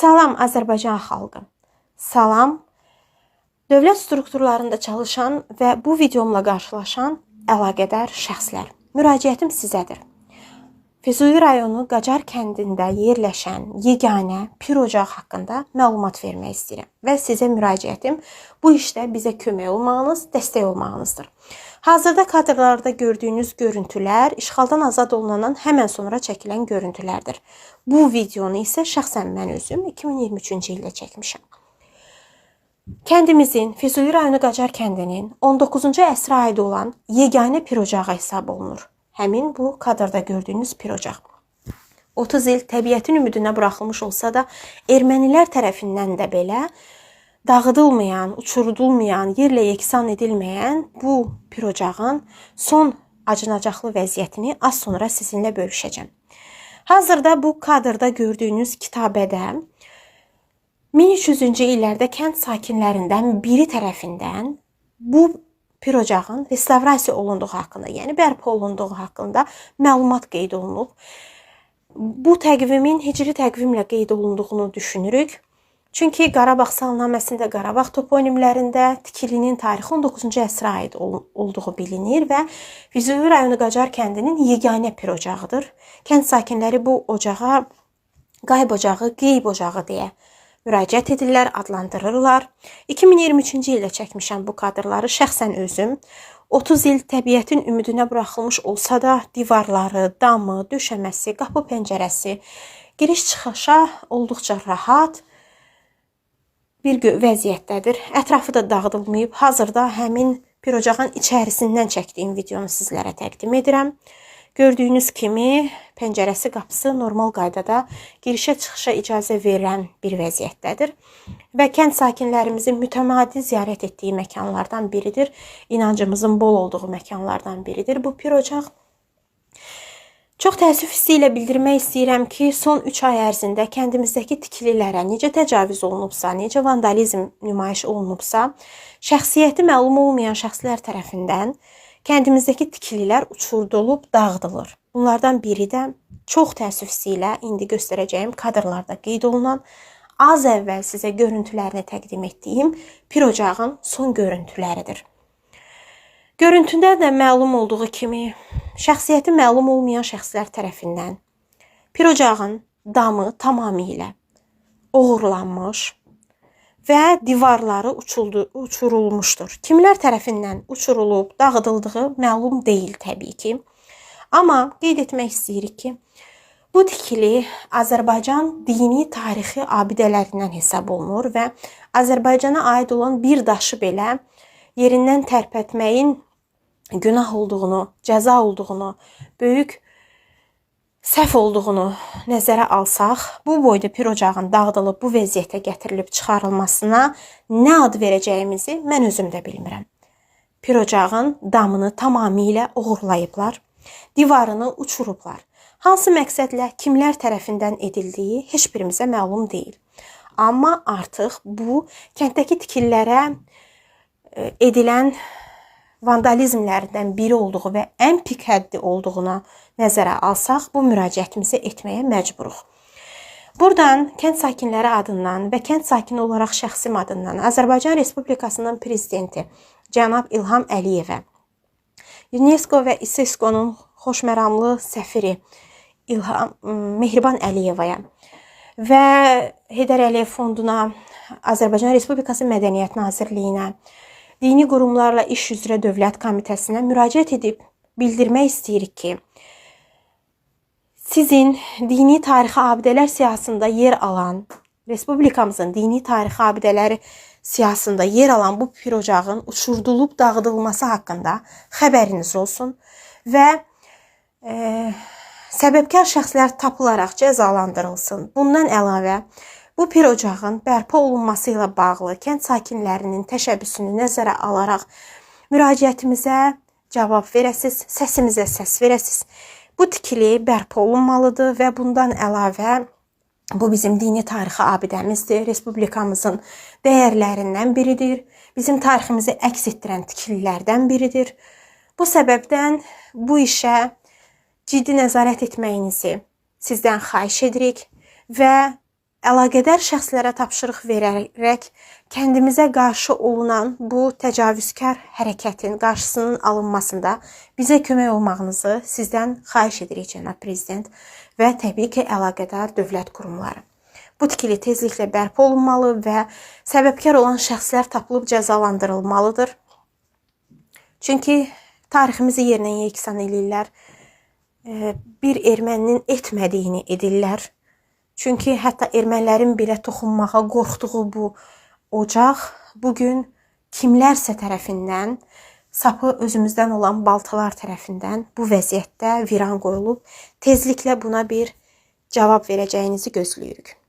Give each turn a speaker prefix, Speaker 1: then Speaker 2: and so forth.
Speaker 1: Salam Azərbaycan xalqı. Salam dövlət strukturlarında çalışan və bu videomla qarşılaşan əlaqədar şəxslər. Müraciətim sizədir. Füzuli rayonu Qacar kəndində yerləşən yeganə pir ocağı haqqında məlumat vermək istəyirəm. Və sizə müraciətim bu işdə bizə kömək olmağınız, dəstək olmağınızdır. Hazırda kadrlarda gördüyünüz görüntülər işğaldan azad olunandan həmən sonra çəkilən görüntülərdir. Bu videonu isə şəxsən mən özüm 2023-cü ildə çəkmişəm. Kəndimizin, Füzuli rayonu Qacar kəndinin 19-cu əsrə aid olan yeganə pir ocağı hesab olunur. Həmin bu kadrda gördüyünüz pir ocaq. 30 il təbiətin ümidinə buraxılmış olsa da, ermənilər tərəfindən də belə dağıdılmayan, uçurulmayan, yerlə yeksan edilməyən bu pir ocağın son acınacaqlı vəziyyətini az sonra sizinlə bölüşəcəm. Hazırda bu kadrda gördüyünüz kitabədə 1300-cü illərdə kənd sakinlərindən biri tərəfindən bu pir ocağın restavrasiya olunduğu haqqında, yəni bərpa olunduğu haqqında məlumat qeyd olunub. Bu təqvimin hicri təqvimlə qeyd olunduğunu düşünürük. Çünki Qarabağ salnaməsində, Qarabağ toponimlərində tikilinin tarixi 19-cu əsrə aid olduğu bilinir və Füzuli rayonu Qacar kəndinin yeganə pir ocağıdır. Kənd sakinləri bu ocağa qayb ocağı, qeyb ocağı deyə müraciət edirlər, adlandırırlar. 2023-cü ildə çəkmişəm bu kadrları şəxsən özüm. 30 il təbiətin ümidinə buraxılmış olsa da divarları, damı, döşəməsi, qapı pəncərəsi, giriş-çıxışa olduqca rahat bir vəziyyətdədir. Ətrafı da dağıdılmayıb. Hazırda həmin pir ocağın içərisindən çəkdiyim videonu sizlərə təqdim edirəm. Gördüyünüz kimi pəncərəsi, qapısı normal qaydada girişə-çıxışa icazə verilən bir vəziyyətdədir. Və kənd sakinlərimizin mütəmadi ziyarət etdiyi məkanlardan biridir. İnancımızın bol olduğu məkanlardan biridir bu pir ocaq. Çox təəssüf hissi ilə bildirmək istəyirəm ki, son 3 ay ərzində kəndimizdəki tikililərə necə təcavüz olunubsa, necə vandalizm nümayiş olunubsa, şəxsiyyəti məlum olmayan şəxslər tərəfindən kəndimizdəki tikililər uçurdulub, dağıdılır. Bunlardan biri də çox təəssüf hissi ilə indi göstərəcəyim kadrlarda qeyd olunan, az əvvəl sizə görüntülərini təqdim etdiyim pir ocağın son görüntüləridir. Görüntüdə də məlum olduğu kimi, şəxsiyyəti məlum olmayan şəxslər tərəfindən pir ocağın damı tamamilə oğurlanmış və divarları uçurulmuşdur. Kimlər tərəfindən uçurulub, dağıdıldığı məlum deyil təbii ki. Amma qeyd etmək istəyirik ki, bu tikili Azərbaycan dini tarixi abidələrindən hesab olunur və Azərbaycana aid olan bir daşı belə yerindən tərpətməyin günah olduğunu, cəza olduğunu, böyük səhv olduğunu nəzərə alsaq, bu boyda pir ocağın dağıdılıb, bu vəziyyətə gətirilib çıxarılmasına nə ad verəcəyimizi mən özüm də bilmirəm. Pir ocağın damını tamamilə oğurlayıblar, divarını uçurublar. Hansı məqsədlə kimlər tərəfindən edildiyi heç birimizə məlum deyil. Amma artıq bu kənddəki tikililərə edilən vandalizmlərdən biri olduğu və ən pik həddi olduğuna nəzərə alsaq, bu müraciətimizi etməyə məcburuq. Buradan kənd sakinləri adından və kənd sakini olaraq şəxsim adından Azərbaycan Respublikasının prezidenti cənab İlham Əliyevə, UNESCO və İSESCO-nun xoşməramlı səfiri Mehriban Əliyevaya və Heydər Əliyev Fonduna, Azərbaycan Respublikası Mədəniyyət Nazirliyinə, dini qurumlarla iş üzrə Dövlət Komitəsinə müraciət edib bildirmək istəyirik ki, sizin dini tarixi abidələr siyahısında yer alan, Respublikamızın dini tarixi abidələri siyahısında yer alan bu pir ocağın uçurdulub dağıdılması haqqında xəbəriniz olsun və səbəbkar şəxslər tapılaraq cəzalandırılsın. Bundan əlavə, bu pir ocağın bərpa olunması ilə bağlı kənd sakinlərinin təşəbbüsünü nəzərə alaraq müraciətimizə cavab verəsiz, səsimizə səs verəsiz. Bu tikili bərpa olunmalıdır və bundan əlavə bu bizim dini tarixi abidəmizdir, Respublikamızın dəyərlərindən biridir, bizim tariximizi əks etdirən tikililərdən biridir. Bu səbəbdən bu işə ciddi nəzarət etməyinizi sizdən xahiş edirik və əlaqədar şəxslərə tapşırıq verərək kəndimizə qarşı olunan bu təcavüzkar hərəkətin qarşısının alınmasında bizə kömək olmağınızı sizdən xahiş edirik, cənab prezident və təbii ki, əlaqədar dövlət qurumları. Bu tikili tezliklə bərpa olunmalı və səbəbkar olan şəxslər tapılıb cəzalandırılmalıdır. Çünki tariximizi yerinə yeksan edirlər, bir erməninin etmədiyini edirlər. Çünki hətta ermənilərin belə toxunmağa qorxduğu bu ocaq bugün kimlərsə tərəfindən, sapı özümüzdən olan baltalar tərəfindən bu vəziyyətdə viran qoyulub. Tezliklə buna bir cavab verəcəyinizi gözləyirik.